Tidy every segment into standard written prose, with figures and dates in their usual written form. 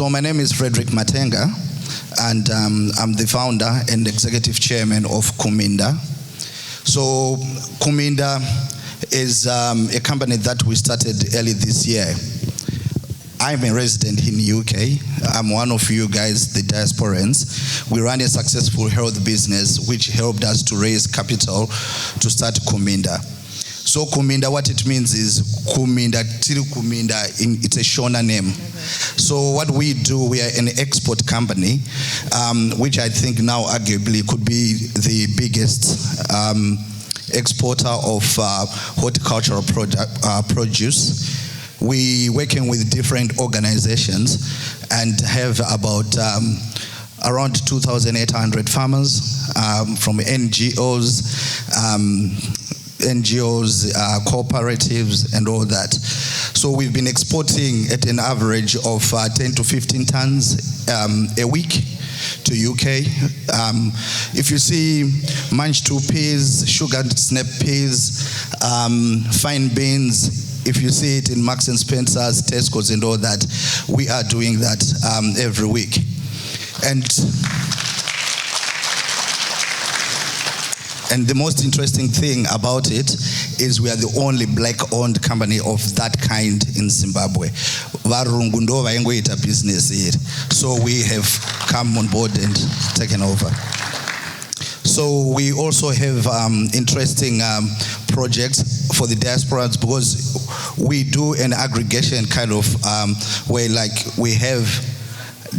So my name is Fred Matenga, and I'm the founder and executive chairman of Kuminda. So Kuminda is a company that we started early this year. I'm a resident in the UK. I'm one of you guys, the diasporans. We ran a successful health business which helped us to raise capital to start Kuminda. So Kuminda, what it means is Kuminda, till Kuminda, it's a Shona name. So what we do, we are an export company, which I think now arguably could be the biggest exporter of horticultural produce. We working with different organizations and have about around 2,800 farmers from NGOs, cooperatives, and all that. So we've been exporting at an average of 10 to 15 tons a week to UK. If you see Manch 2 peas, sugar snap peas, fine beans, if you see it in Marks and Spencer's, Tesco's, and all that, we are doing that every week. And the most interesting thing about it is we are the only black-owned company of that kind in Zimbabwe. Business here. So we have come on board and taken over. So we also have interesting projects for the diasporans, because we do an aggregation kind of way, like we have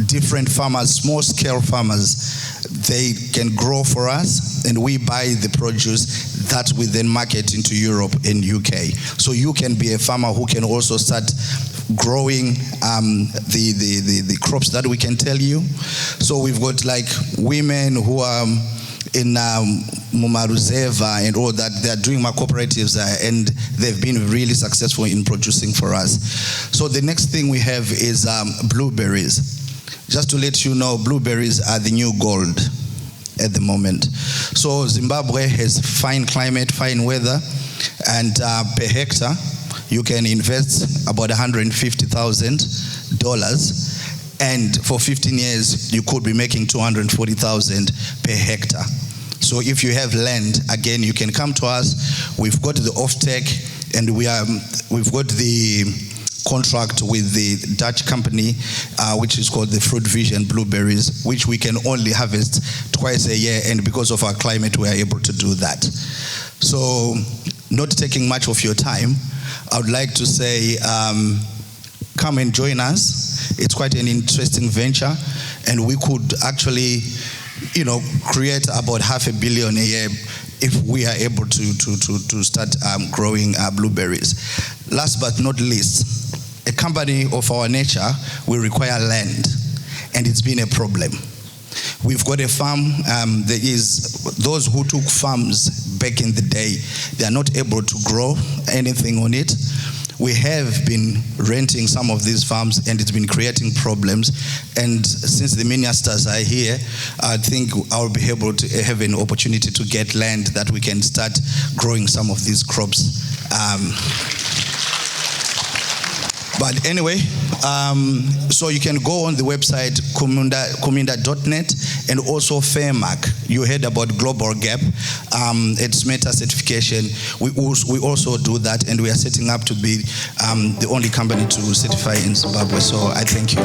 different farmers, small-scale farmers. They can grow for us, and we buy the produce that we then market into Europe and UK. So you can be a farmer who can also start growing the crops that we can tell you. So we've got like women who are in Mumaruzeva and all that. They're doing my cooperatives and they've been really successful in producing for us. So the next thing we have is blueberries. Just to let you know, blueberries are the new gold at the moment. So Zimbabwe has fine climate, fine weather, and per hectare, you can invest about $150,000, and for 15 years, you could be making $240,000 per hectare. So if you have land, again, you can come to us. We've got the off-take, and we've got the contract with the Dutch company, which is called the Fruit Vision Blueberries, which we can only harvest twice a year, and because of our climate, we are able to do that. So, not taking much of your time, I would like to say, come and join us. It's quite an interesting venture, and we could actually, create about $500 million a year if we are able to start growing blueberries. Last but not least, a company of our nature will require land, and it's been a problem. We've got a farm. There is those who took farms back in the day. They are not able to grow anything on it. We have been renting some of these farms, and it's been creating problems. And since the ministers are here, I think I'll be able to have an opportunity to get land that we can start growing some of these crops. But anyway, so you can go on the website kuminda.net, and also Fairmark. You heard about Global Gap, it's Meta certification. We also do that, and we are setting up to be the only company to certify in Zimbabwe. So I thank you.